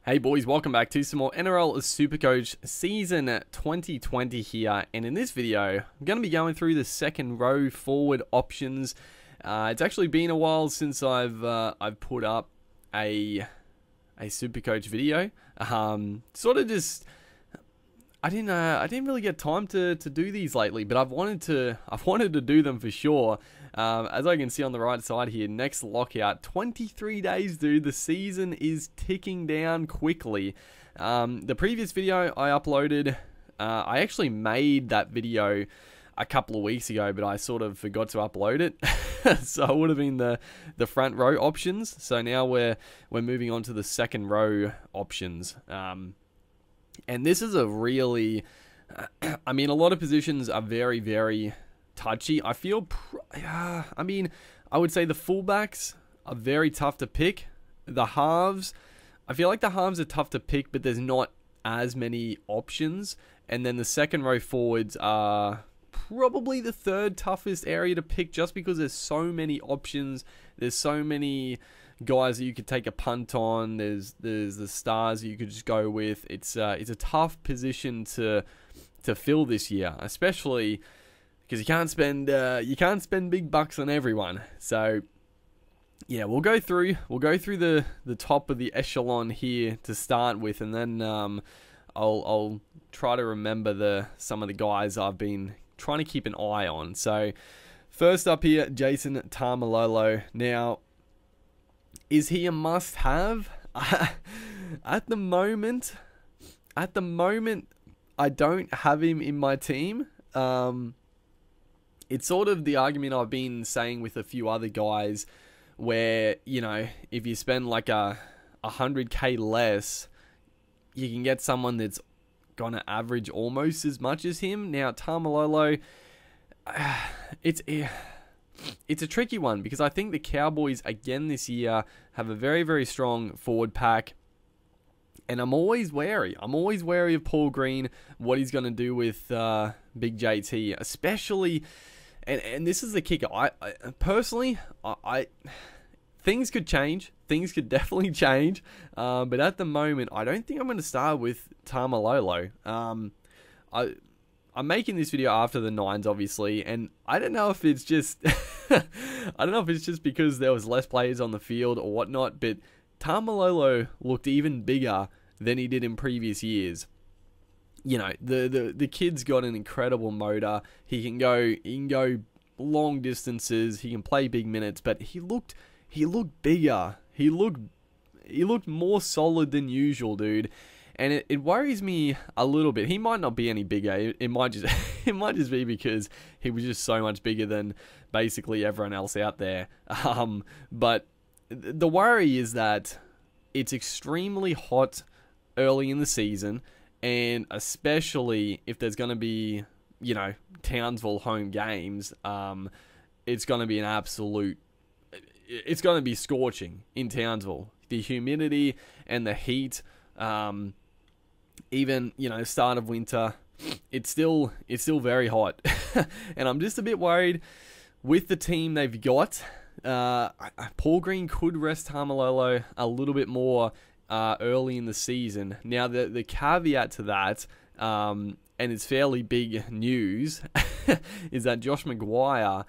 Hey boys, welcome back to some more NRL Supercoach Season 2020 here, and in this video, I'm going to be going through the second row forward options. It's actually been a while since I've put up a Supercoach video. Sort of just I didn't really get time to do these lately, but I've wanted to do them for sure. As I can see on the right side here, next lockout, 23 days, dude. The season is ticking down quickly. The previous video I uploaded, I actually made that video a couple of weeks ago, but I sort of forgot to upload it. So it would have been the front row options. So now we're moving on to the second row options. And this is a really, I mean, a lot of positions are very, very touchy. I feel, I would say the fullbacks are very tough to pick. The halves, I feel like the halves are tough to pick, but there's not as many options. And then the second row forwards are probably the third toughest area to pick, just because there's so many options. There's so many guys that you could take a punt on. There's the stars that you could just go with. It's a tough position to fill this year, especially because you can't spend big bucks on everyone. So yeah, we'll go through the top of the echelon here to start with, and then I'll try to remember some of the guys I've been trying to keep an eye on. So first up here, Jason Malolo. Now, is he a must-have? At the moment, I don't have him in my team. It's sort of the argument I've been saying with a few other guys, where, you know, if you spend like 100k less, you can get someone that's gonna average almost as much as him. Now, Malolo, it's a tricky one, because I think the Cowboys again this year have a very, very strong forward pack, and I'm always wary. Of Paul Green, what he's going to do with Big JT, especially, and this is the kicker. I personally, things could change. Things could definitely change, but at the moment, I don't think I'm going to start with Malolo. I'm making this video after the Nines, obviously, and I don't know if it's just because there was less players on the field or whatnot, but Malolo looked even bigger than he did in previous years. You know, the kid's got an incredible motor. He can go long distances. He can play big minutes, but he looked bigger. He looked more solid than usual, dude. And it worries me a little bit. He might not be any bigger. It might just be because he was just so much bigger than basically everyone else out there. But the worry is that it's extremely hot early in the season, and especially if there's going to be, you know, Townsville home games, it's going to be it's going to be scorching in Townsville. The humidity and the heat, even, you know, start of winter, it's still very hot. And I'm just a bit worried with the team they've got. Paul Green could rest Malolo a little bit more early in the season. Now, the caveat to that, and it's fairly big news, is that Josh Mcguire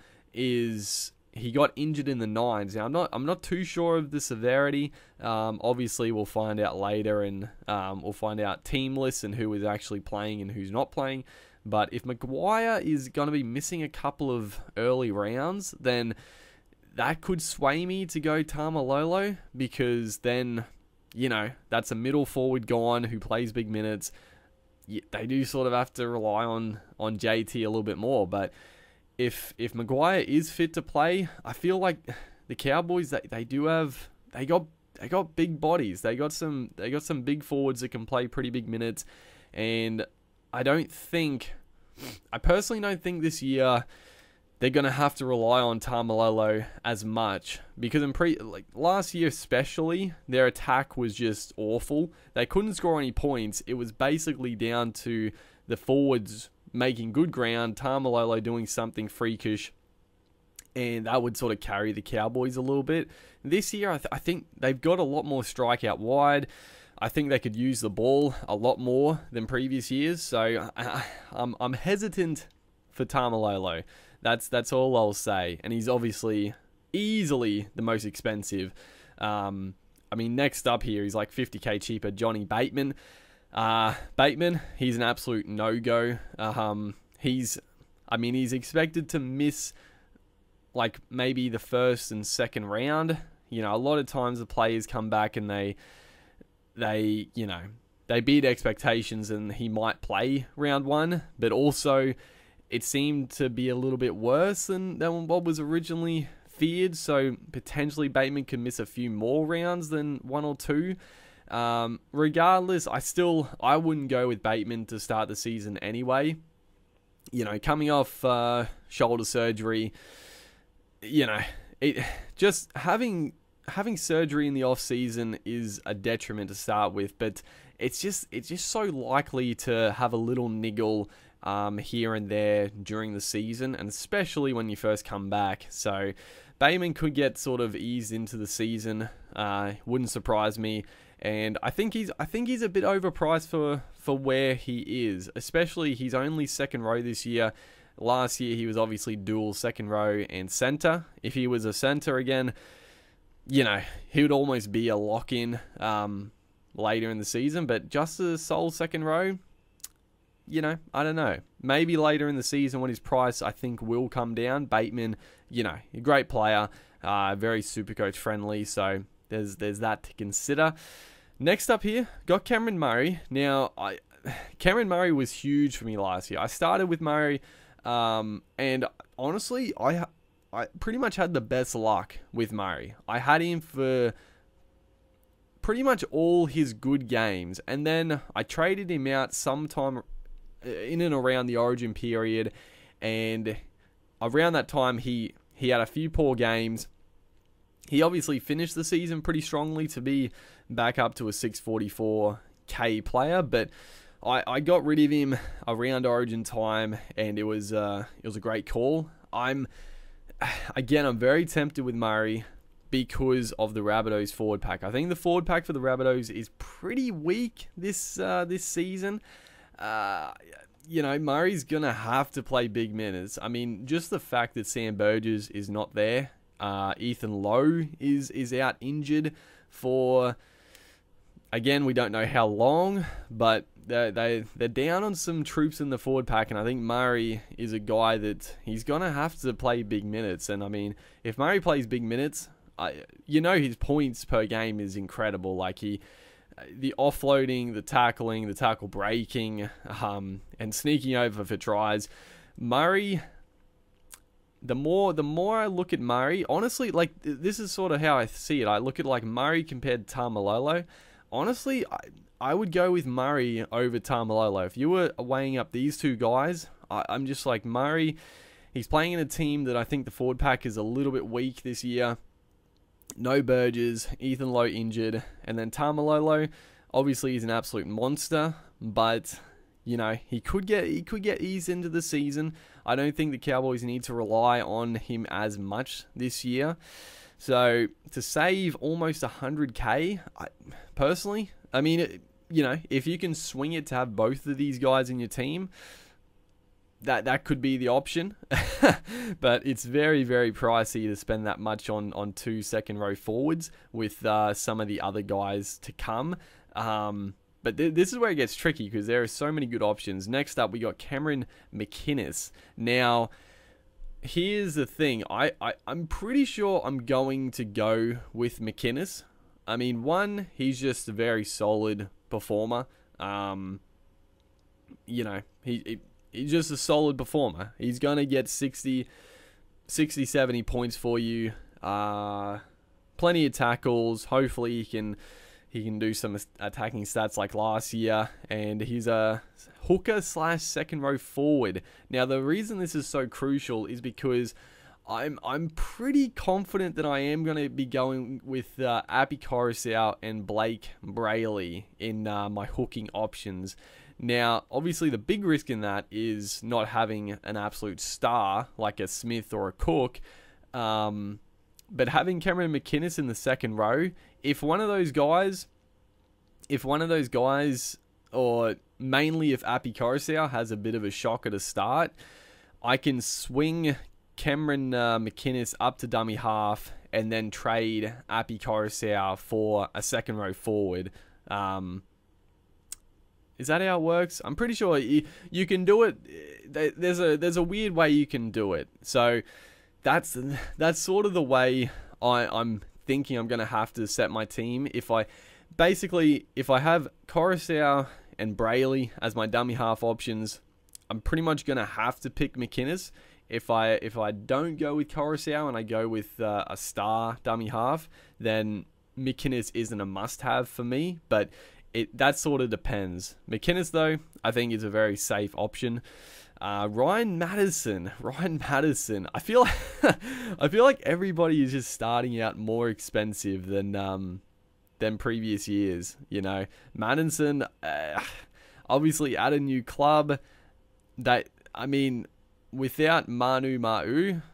he got injured in the Nines. Now, I'm not too sure of the severity. Obviously, we'll find out later, and we'll find out team lists and who is actually playing and who's not playing. But if Mcguire is going to be missing a couple of early rounds, then that could sway me to go Malolo, because then, you know, that's a middle forward gone who plays big minutes. They do sort of have to rely on JT a little bit more, but if Mcguire is fit to play, I feel like the Cowboys, they got big bodies. They got some big forwards that can play pretty big minutes, and I personally don't think this year they're going to have to rely on Malolo as much, because last year especially, their attack was just awful. They couldn't score any points. It was basically down to the forwards making good ground, Malolo doing something freakish, and that would sort of carry the Cowboys a little bit. This year, I think they've got a lot more strike out wide. I think they could use the ball a lot more than previous years. So I'm hesitant for Malolo. That's all I'll say. And he's obviously easily the most expensive. I mean, next up here, he's like 50k cheaper, Johnnie Bateman. Bateman, he's an absolute no-go. He's expected to miss like maybe the first and second round. You know, a lot of times the players come back and they beat expectations and he might play round one, but also it seemed to be a little bit worse than what was originally feared. So potentially Bateman could miss a few more rounds than 1 or 2. Regardless, I wouldn't go with Bateman to start the season anyway. You know, coming off shoulder surgery, you know, just having surgery in the off season is a detriment to start with, but it's just so likely to have a little niggle here and there during the season, and especially when you first come back. So Bateman could get sort of eased into the season. Wouldn't surprise me. And I think he's a bit overpriced for where he is. Especially he's only second row this year. Last year he was obviously dual second row and center. If he was a center again, you know, he would almost be a lock-in later in the season. But just a sole second row, you know, I don't know. Maybe later in the season when his price, I think, will come down. Bateman, you know, a great player, very Supercoach friendly, so there's that to consider. Next up here, got Cameron Murray. Now, Cameron Murray was huge for me last year. I started with Murray, and honestly, I pretty much had the best luck with Murray. I had him for pretty much all his good games, and then I traded him out sometime in and around the Origin period, and around that time he had a few poor games. He obviously finished the season pretty strongly to be back up to a 644k player, but I got rid of him around Origin time, and it was a great call. I'm very tempted with Murray because of the Rabbitohs forward pack. I think the forward pack for the Rabbitohs is pretty weak this season. You know, Murray's gonna have to play big minutes. I mean, just the fact that Sam Burgess is not there. Ethan Lowe is out injured for, again, we don't know how long, but they're down on some troops in the forward pack, and I think Murray is a guy that he's going to have to play big minutes. And I mean, if Murray plays big minutes, you know, his points per game is incredible. Like the offloading, the tackling, the tackle breaking, and sneaking over for tries. Murray, the more I look at Murray, honestly, like, this is sort of how I see it. I look at, like, Murray compared to Malolo. Honestly, I would go with Murray over Malolo. If you were weighing up these two guys, I'm just like, Murray, he's playing in a team that I think the forward pack is a little bit weak this year. No Burgess, Ethan Lowe injured, and then Malolo, obviously he's an absolute monster, but you know, he could get eased into the season. I don't think the Cowboys need to rely on him as much this year. So to save almost 100k, personally, I mean, you know, if you can swing it to have both of these guys in your team, that could be the option. But it's very, very pricey to spend that much on 2 second row forwards with some of the other guys to come. But this is where it gets tricky because there are so many good options. Next up, we got Cameron Mccinnis. Now, here's the thing. I'm pretty sure I'm going to go with Mccinnis. I mean, one, he's just a very solid performer. You know, he's just a solid performer. He's going to get 60, 70 points for you. Plenty of tackles. Hopefully, he can do some attacking stats like last year, and he's a hooker / second row forward. Now, the reason this is so crucial is because I'm pretty confident that I am going to be going with Api Coruscant and Blake Brayley in my hooking options. Now, obviously, the big risk in that is not having an absolute star like a Smith or a Cook. But having Cameron Mccinnis in the second row, if one of those guys if one of those guys, or mainly if Api Coruscant has a bit of a shock at a start, I can swing Cameron Mcinnis up to dummy half and then trade Api Coruscant for a second row forward. Is that how it works? I'm pretty sure you can do it. There's a weird way you can do it. So that's sort of the way I'm thinking I'm going to have to set my team. If I have Coruscant and Brayley as my dummy half options, I'm pretty much going to have to pick Mcinnis. If I don't go with Coruscant and I go with a star dummy half, then Mcinnis isn't a must-have for me, but that sort of depends. Mcinnis, though, I think is a very safe option. Ryan Madison. I feel like everybody is just starting out more expensive than previous years. You know, Madison, obviously at a new club. Without Manu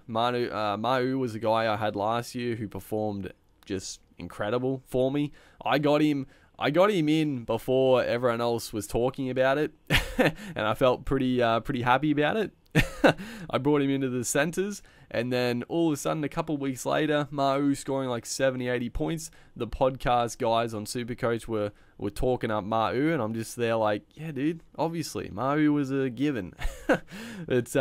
was a guy I had last year who performed just incredible for me. I got him in before everyone else was talking about it, and I felt pretty happy about it. I brought him into the centres, and then all of a sudden, a couple of weeks later, Mau scoring like 70, 80 points. The podcast guys on Supercoach were talking up Mau, and I'm just there like, yeah, dude, obviously, Mau was a given. It's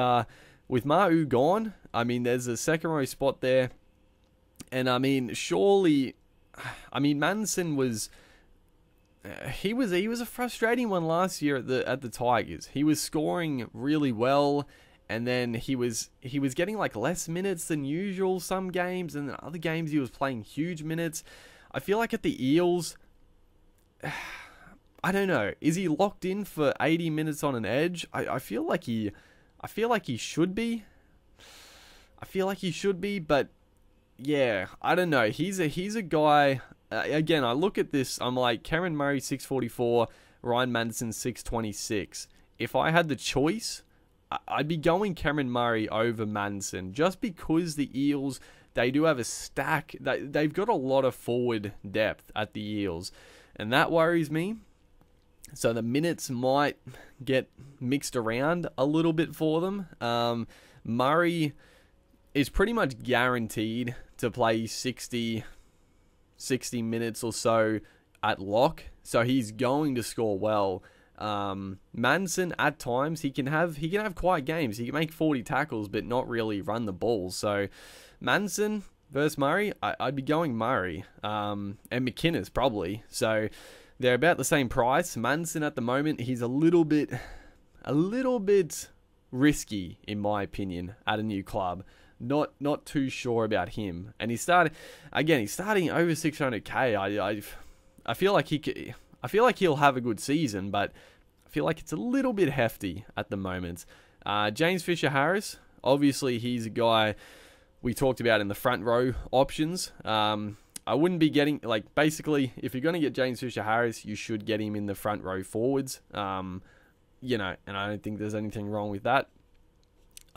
with Mau gone, there's a second row spot there, and surely, Manson was... He was a frustrating one last year at the Tigers. He was scoring really well, and then he was getting like less minutes than usual some games, and then other games he was playing huge minutes. I feel like at the Eels, I don't know. Is he locked in for 80 minutes on an edge? I feel like he should be. But yeah, I don't know. He's a guy. Again, I look at this, I'm like, Cameron Murray 644, Ryan Madison 626. If I had the choice, I'd be going Cameron Murray over Madison, just because the Eels, they do have a stack. They've got a lot of forward depth at the Eels, and that worries me. So the minutes might get mixed around a little bit for them. Murray is pretty much guaranteed to play 60 minutes or so at lock, so he's going to score well. Manson, at times, he can have quiet games. He can make 40 tackles, but not really run the ball. So Manson versus Murray, I'd be going Murray, and Mcinnis probably. So they're about the same price. Manson at the moment, he's a little bit risky in my opinion at a new club. Not too sure about him, and he's starting over 600k. I feel like he'll have a good season, but I feel like it's a little bit hefty at the moment. James Fisher-Harris, obviously he's a guy we talked about in the front row options. I wouldn't be getting, basically, if you're going to get James Fisher-Harris, you should get him in the front row forwards. And I don't think there's anything wrong with that.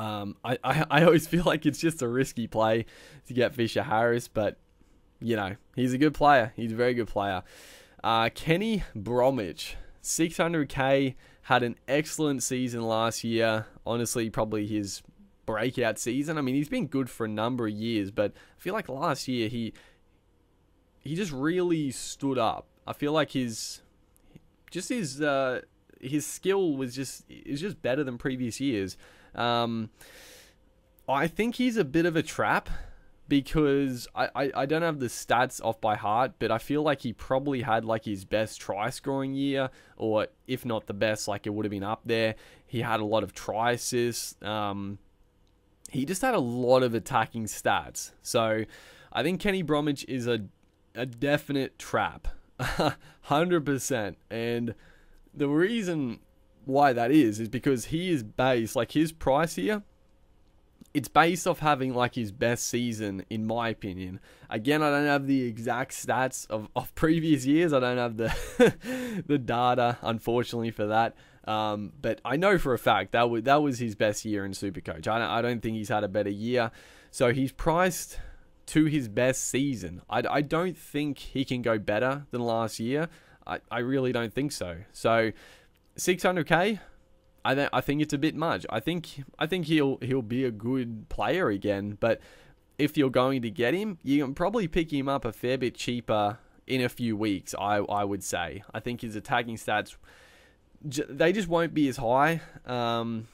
I always feel like it's just a risky play to get Fisher-Harris, but, he's a good player. He's a very good player. Kenny Bromwich, 600k, had an excellent season last year. Honestly, probably his breakout season. He's been good for a number of years, but I feel like last year he just really stood up. I feel like his skill was just better than previous years. I think he's a bit of a trap because I don't have the stats off by heart, but I feel like he probably had his best try scoring year, or if not the best, it would have been up there. He had a lot of try assists. He just had a lot of attacking stats. So I think Kenny Bromwich is a definite trap. 100%. And the reason why that is because he is based, his price here, it's based off having his best season, in my opinion. Again, I don't have the exact stats of previous years. I don't have the data, unfortunately, for that. But I know for a fact that was his best year in Supercoach. I don't think he's had a better year. So he's priced to his best season. I don't think he can go better than last year. I really don't think so. So 600k, I think it's a bit much. I think he'll be a good player again, but if you're going to get him, you can probably pick him up a fair bit cheaper in a few weeks, I would say. I think his attacking stats, they just won't be as high, and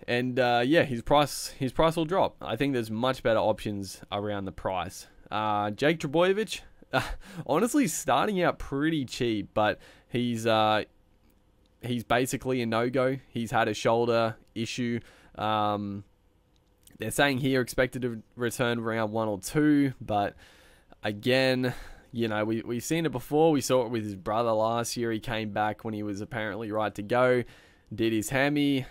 his price will drop. I think there's much better options around the price. Jake Trbojevic, honestly starting out pretty cheap, but he's basically a no-go. He's had a shoulder issue. They're saying here expected to return round 1 or 2, but again, you know, we've seen it before. We saw it with his brother last year. He came back when he was apparently right to go, did his hammy.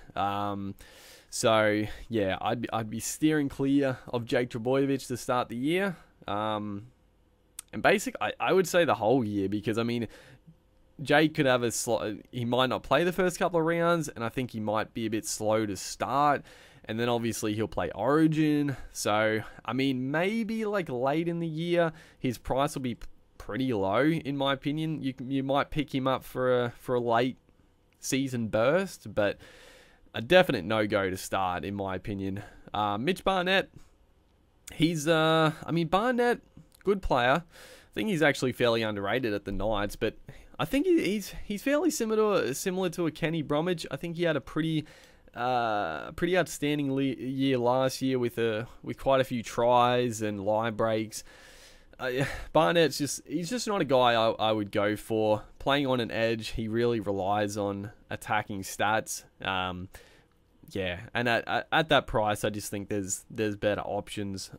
So yeah, I'd be steering clear of Jake Trbojevic to start the year. And I would say the whole year, because I mean, Jake could have he might not play the first couple of rounds, and I think he might be a bit slow to start. And then obviously he'll play Origin. So, I mean, maybe like late in the year, his price will be pretty low, in my opinion. You might pick him up for a late season burst, but a definite no-go to start, in my opinion. Mitch Barnett, Barnett, good player. I think he's actually fairly underrated at the Knights, but I think he's fairly similar to a Kenny Bromwich. I think he had a pretty outstanding year last year with quite a few tries and line breaks. Barnett's he's just not a guy I would go for. Playing on an edge, he really relies on attacking stats. Yeah, and at that price, I just think there's better options.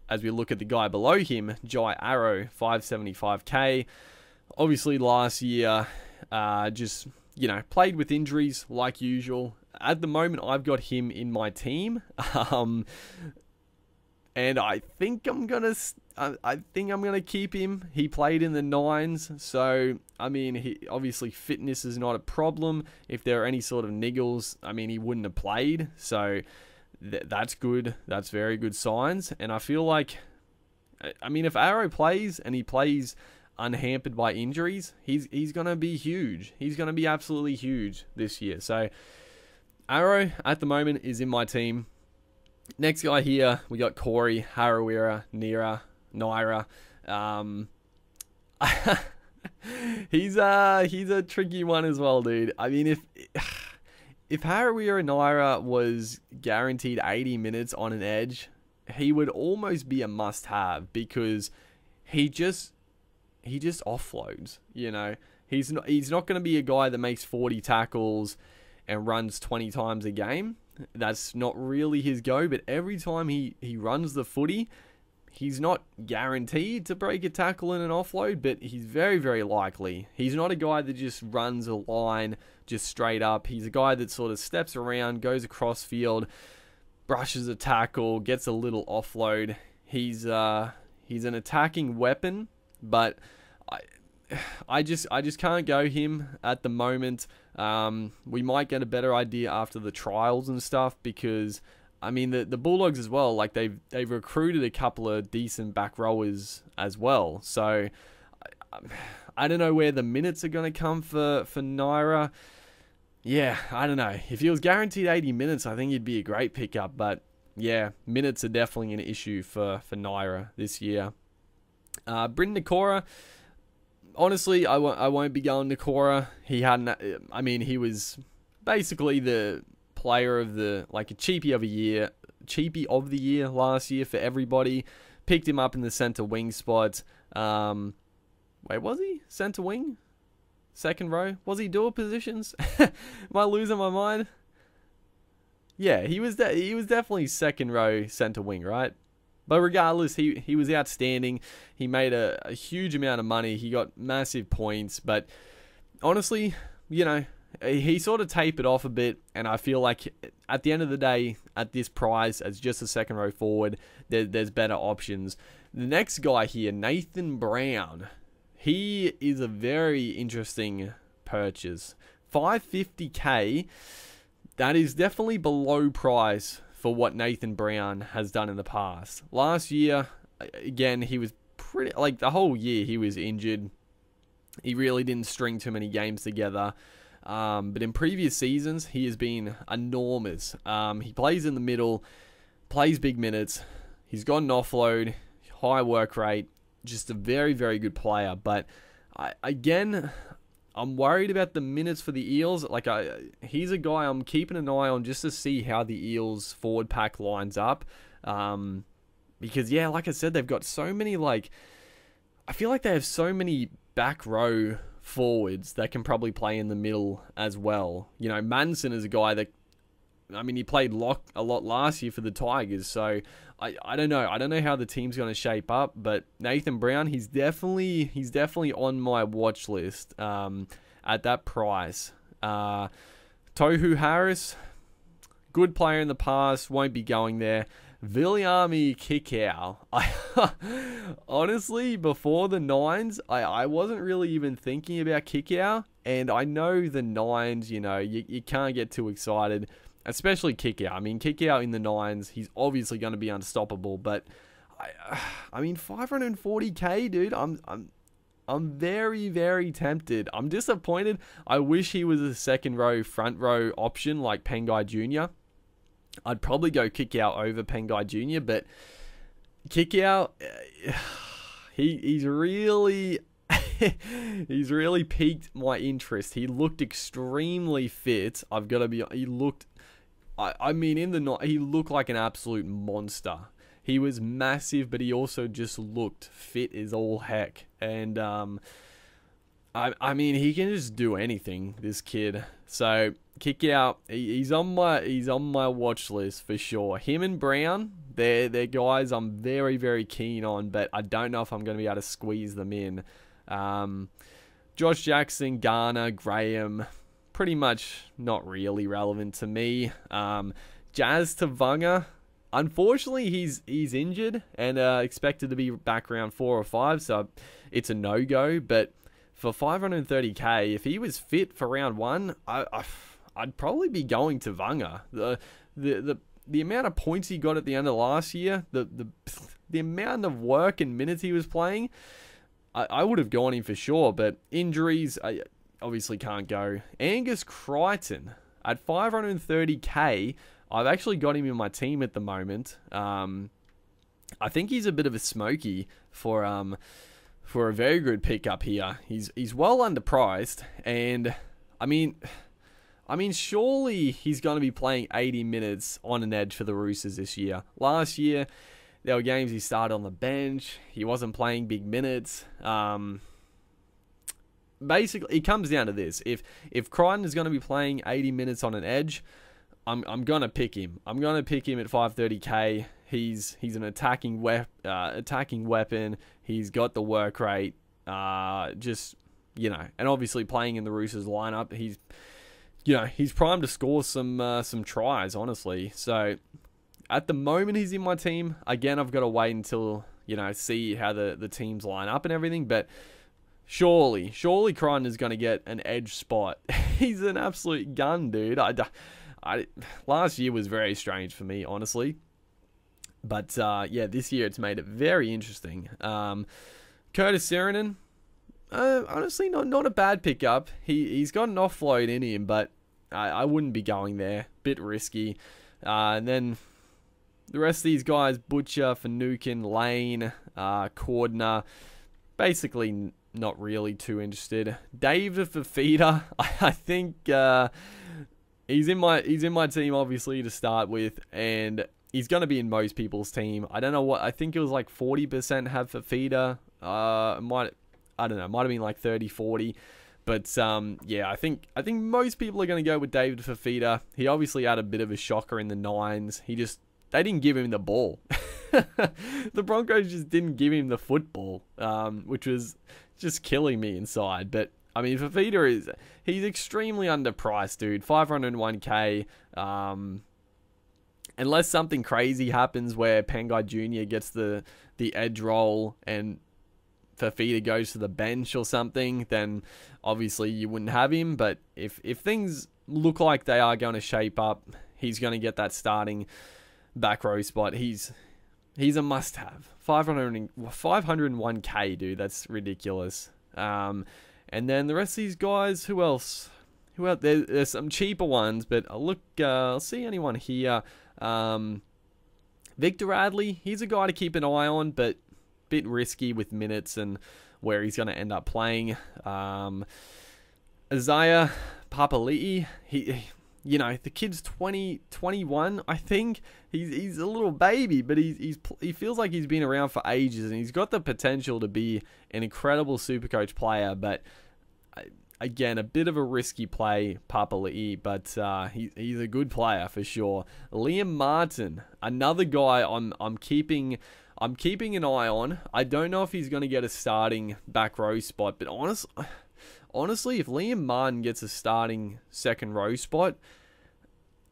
As we look at the guy below him, Jai Arrow, 575k. Obviously last year, just, you know, played with injuries like usual. At the moment, I've got him in my team, and I think I'm gonna keep him. He played in the 9s, so I mean, obviously fitness is not a problem. If there are any sort of niggles, I mean, he wouldn't have played. So that's good. That's very good signs. And I feel like, I mean, if Arrow plays and he plays unhampered by injuries, he's gonna be huge. He's gonna be absolutely huge this year. So Arrow at the moment is in my team. Next guy here, we got Corey, Harawira, Naira. He's a tricky one as well, dude. I mean, if Harawira Naira was guaranteed 80 minutes on an edge, he would almost be a must-have, because he just offloads. You know, he's not going to be a guy that makes 40 tackles and runs 20 times a game. That's not really his go, but every time he runs the footy, he's not guaranteed to break a tackle in an offload, but he's very, very likely. He's not a guy that just runs a line just straight up. He's a guy that sort of steps around, goes across field, brushes a tackle, gets a little offload. He's an attacking weapon, but I just can't go him at the moment. We might get a better idea after the trials and stuff, because I mean the Bulldogs as well, like they've recruited a couple of decent back rowers as well. So I don't know where the minutes are going to come for Naira. Yeah, I don't know. If he was guaranteed 80 minutes, I think he'd be a great pickup. But yeah, minutes are definitely an issue for Naira this year. Bryn Nakora. Honestly, I won't be going Nakora. He was basically the player of a cheapie of the year last year for everybody. Picked him up in the centre wing spot. Wait, was he centre wing? Second row? Was he dual positions? Am I losing my mind? Yeah, he was definitely second row centre wing, right? But regardless, he was outstanding. He made a huge amount of money. He got massive points. But honestly, you know, he sort of tapered off a bit. And I feel like at the end of the day, at this price, as just a second row forward, there's better options. The next guy here, Nathan Brown. He is a very interesting purchase. 550k. That is definitely below price for what Nathan Brown has done in the past. Last year, again, he was pretty, the whole year he was injured. He really didn't string too many games together. But in previous seasons, he has been enormous. He plays in the middle, plays big minutes. He's got an offload, high work rate, just a very, very good player. But I'm worried about the minutes for the Eels. He's a guy I'm keeping an eye on just to see how the Eels forward pack lines up. Because, yeah, like I said, they've got so many, I feel like they have so many back row forwards that can probably play in the middle as well. You know, Manson is a guy that, he played lock a lot last year for the Tigers, so I don't know. I don't know how the team's going to shape up, but Nathan Brown, he's definitely on my watch list at that price. Tohu Harris, good player in the past, won't be going there. Viliami Kikau. Honestly, before the Nines, I wasn't really even thinking about Kikau, and I know the Nines, you can't get too excited, especially Kikau. Kikau in the Nines, he's obviously going to be unstoppable, but 540k, dude, I'm very, very tempted. I'm disappointed. I wish he was a second row, front row option like Pengai Jr. I'd probably go Kikau over Pengai Jr., but Kikau, he's really he's really piqued my interest. He looked extremely fit. He looked like an absolute monster. He was massive, but he also just looked fit as all heck. And he can just do anything, this kid. So Kikau, he's on my watch list for sure. Him and Brown, they're guys I'm very, very keen on, but I don't know if I'm going to be able to squeeze them in. Josh Jackson, Garner, Graham, pretty much not really relevant to me. Jazz Tavanga, unfortunately he's injured and expected to be back around 4 or 5, so it's a no-go. But for 530k, if he was fit for round 1, I'd probably be going to Vanga. The amount of points he got at the end of last year, the amount of work and minutes he was playing, I would have gone in for sure. But injuries, I obviously can't go. Angus Crichton at 530k. I've actually got him in my team at the moment. I think he's a bit of a smoky for a very good pickup here. He's well underpriced, and surely he's going to be playing 80 minutes on an edge for the Roosters this year. Last year, there were games he started on the bench. He wasn't playing big minutes. Basically, it comes down to this. If Crichton is going to be playing 80 minutes on an edge, I'm going to pick him. I'm going to pick him at 530k. He's an attacking weapon. He's got the work rate. And obviously playing in the Roosters lineup, he's primed to score some tries, honestly. So at the moment he's in my team. Again, I've got to wait until, see how the teams line up and everything. But surely Crichton is going to get an edge spot. He's an absolute gun, dude. Last year was very strange for me, honestly. But this year it's made it very interesting. Curtis Sirenen, honestly, not a bad pickup. He's got an offload in him, but I wouldn't be going there. Bit risky. And then the rest of these guys, Butcher, Finucane, Lane, Cordner, basically not really too interested. David Fafita, I think he's in my team, obviously, to start with, and he's going to be in most people's team. I don't know what, I think it was like 40% have Fafita. Might have been like 30, 40. But I think most people are going to go with David Fafita. He obviously had a bit of a shocker in the Nines. They didn't give him the ball. The Broncos just didn't give him the football, which was just killing me inside. But Fafita he's extremely underpriced, dude. 501k. Unless something crazy happens where Pengai Jr. gets the edge roll and Fafita goes to the bench or something, then obviously you wouldn't have him. But if things look like they are going to shape up, he's going to get that starting back row spot. He's a must-have. 501k, dude. That's ridiculous. And And then the rest of these guys, who else? Who else? There's some cheaper ones, but I'll see anyone here. Victor Radley, he's a guy to keep an eye on, but a bit risky with minutes and where he's going to end up playing. Isaiah Papali'i, the kid's 21, I think. He's a little baby, but he feels like he's been around for ages, and he's got the potential to be an incredible Supercoach player, but again, a bit of a risky play, Papali'i, but he's a good player for sure. Liam Martin, another guy I'm keeping an eye on. I don't know if he's going to get a starting back row spot, but honestly, if Liam Martin gets a starting second row spot,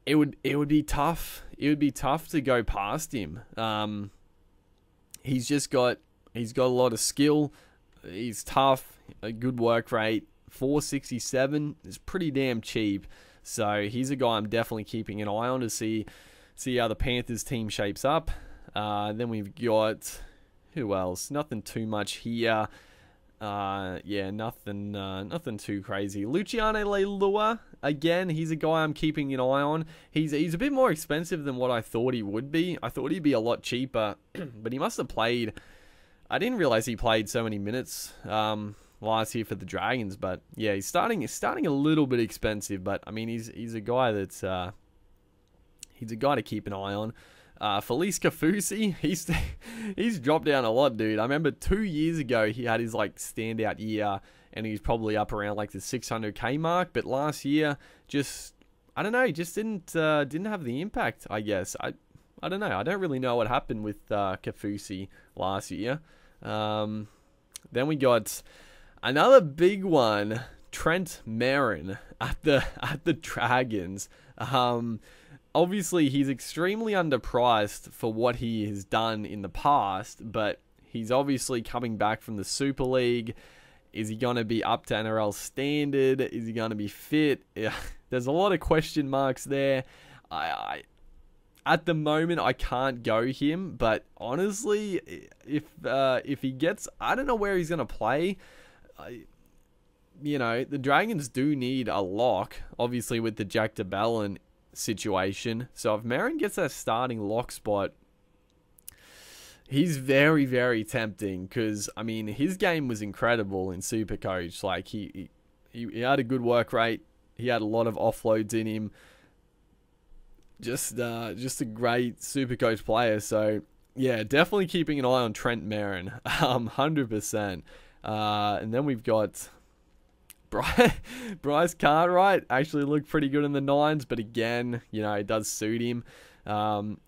it would be tough. It would be tough to go past him. He's got a lot of skill. He's tough, a good work rate. 467 is pretty damn cheap. So he's a guy I'm definitely keeping an eye on to see how the Panthers team shapes up. Then we've got, who else? Nothing too much here. Nothing too crazy. Luciana La Lua, again, he's a guy I'm keeping an eye on. He's a bit more expensive than what I thought he would be. I thought he'd be a lot cheaper, but he must have played. I didn't realize he played so many minutes last year for the Dragons, but yeah, he's starting a little bit expensive, but I mean, he's a guy that's he's a guy to keep an eye on. Felice Kafusi, he's dropped down a lot, dude. I remember 2 years ago he had his like standout year, and he's probably up around like the 600k mark. But last year, I don't know, just didn't have the impact. I guess I don't know. I don't really know what happened with Kafusi last year. Then we got another big one, Trent Merrin at the Dragons. Obviously, he's extremely underpriced for what he has done in the past, but he's obviously coming back from the Super League. Is he going to be up to NRL standard? Is he going to be fit? Yeah, there's a lot of question marks there. At the moment, I can't go him, but honestly, if he gets, I don't know where he's going to play. The Dragons do need a lock, obviously, with the Jack DeBellin situation. So if Merrin gets that starting lock spot, he's very, very tempting, because I mean, his game was incredible in Supercoach. Like he had a good work rate, he had a lot of offloads in him, just a great Supercoach player. So yeah, definitely keeping an eye on Trent Merrin, 100%. And then we've got Bryce Cartwright. Actually looked pretty good in the nines, but again, it does suit him. At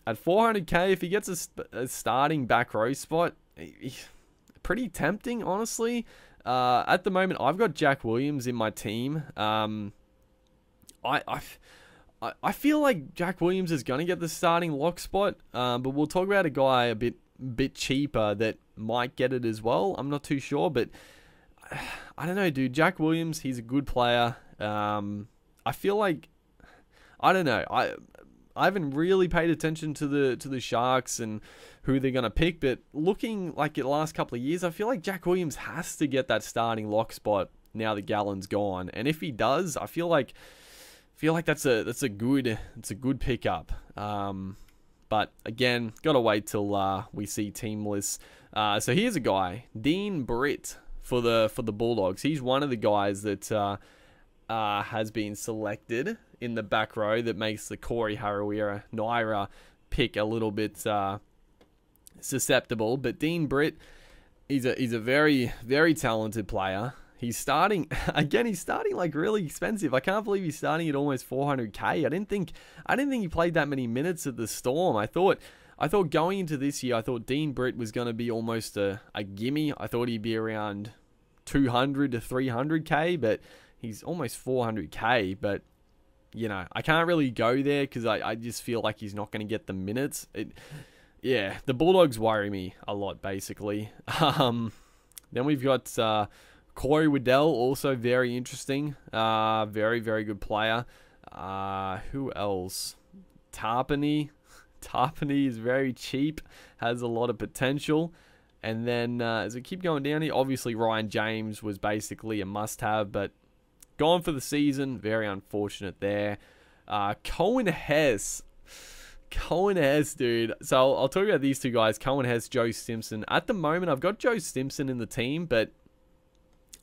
400k, if he gets a starting back row spot, pretty tempting, honestly. At the moment, I've got Jack Williams in my team. I feel like Jack Williams is going to get the starting lock spot, but we'll talk about a guy a bit cheaper that might get it as well. I'm not too sure, but I don't know, dude. Jack Williams, he's a good player. I feel like, I don't know. I haven't really paid attention to the Sharks and who they're gonna pick, but looking like it the last couple of years, I feel like Jack Williams has to get that starting lock spot now that Gallen's gone. And if he does, I feel like that's a good pickup. But again, gotta wait till we see team lists. So here's a guy, Dean Britt, for the Bulldogs. He's one of the guys that has been selected in the back row that makes the Corey Harawira Naira pick a little bit susceptible. But Dean Britt, he's a very, very talented player. He's starting like really expensive. I can't believe he's starting at almost 400k. I didn't think he played that many minutes at the Storm. I thought going into this year, I thought Dean Britt was going to be almost a gimme. I thought he'd be around 200 to 300k, but he's almost 400k. But I can't really go there because I just feel like he's not going to get the minutes. The Bulldogs worry me a lot, basically. Then we've got Corey Waddell, also very interesting. Very, very good player. Who else? Tarpany is very cheap, has a lot of potential. And then as we keep going down here, obviously Ryan James was basically a must-have, but gone for the season. Very unfortunate there. Cohen Hess, dude. So I'll talk about these two guys, Cohen Hess, Joe Simpson. At the moment, I've got Joe Simpson in the team, but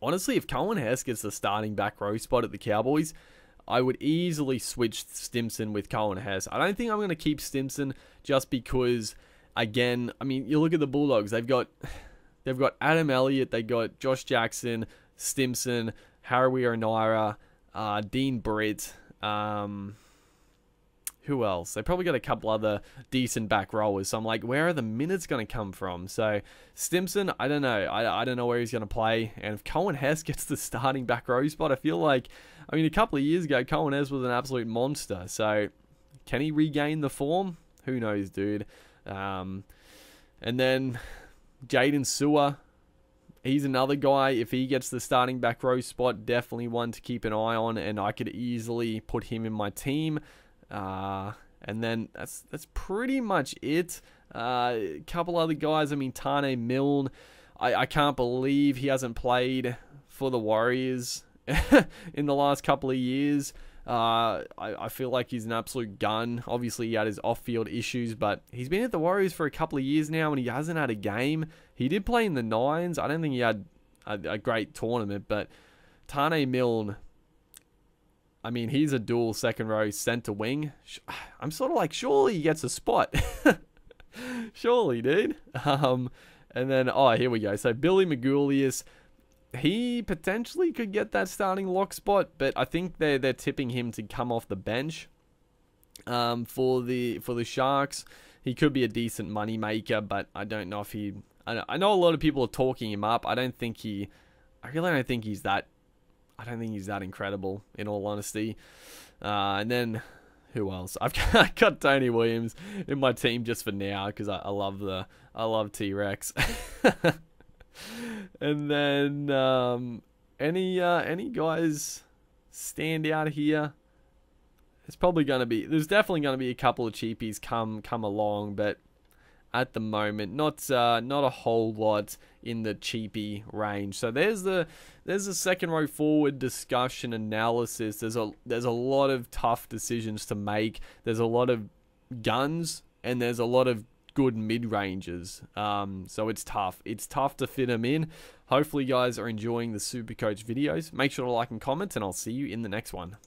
honestly, if Cohen Hess gets the starting back row spot at the Cowboys, I would easily switch Stimson with Cohen Hess. I don't think I'm going to keep Stimson just because, again, I mean, you look at the Bulldogs. They've got Adam Elliott, they got Josh Jackson, Stimson, Harawira Naira, Dean Britt. Who else? They probably got a couple other decent back rowers. So I'm like, where are the minutes going to come from? So Stimson, I don't know. I don't know where he's going to play. And if Cohen Hess gets the starting back row spot, I feel like, I mean, a couple of years ago, Cohen Hess was an absolute monster. So can he regain the form? Who knows, dude? And then Jaden Sewer. He's another guy. If he gets the starting back row spot, definitely one to keep an eye on. And I could easily put him in my team. And then that's pretty much it. A couple other guys. I mean, Tane Milne. I can't believe he hasn't played for the Warriors in the last couple of years. I feel like he's an absolute gun. Obviously, he had his off-field issues, but he's been at the Warriors for a couple of years now, and he hasn't had a game. He did play in the Nines. I don't think he had a great tournament, but Tane Milne, I mean, he's a dual second row centre wing. I'm sort of like, surely he gets a spot. Surely, dude. And then, here we go. So Billy Magoo, he potentially could get that starting lock spot, but I think they're tipping him to come off the bench. For the Sharks, he could be a decent money maker, but I don't know if he. I know a lot of people are talking him up. I really don't think he's that. I don't think he's that incredible, in all honesty. And then, who else? I've got Tony Williams in my team just for now because I love T-Rex. And then any guys stand out here? There's definitely gonna be a couple of cheapies come along, but at the moment, not a whole lot in the cheapie range. So there's the second row forward discussion analysis. There's a lot of tough decisions to make. There's a lot of guns and there's a lot of good mid-ranges. So it's tough. It's tough to fit them in. Hopefully you guys are enjoying the Supercoach videos. Make sure to like and comment, and I'll see you in the next one.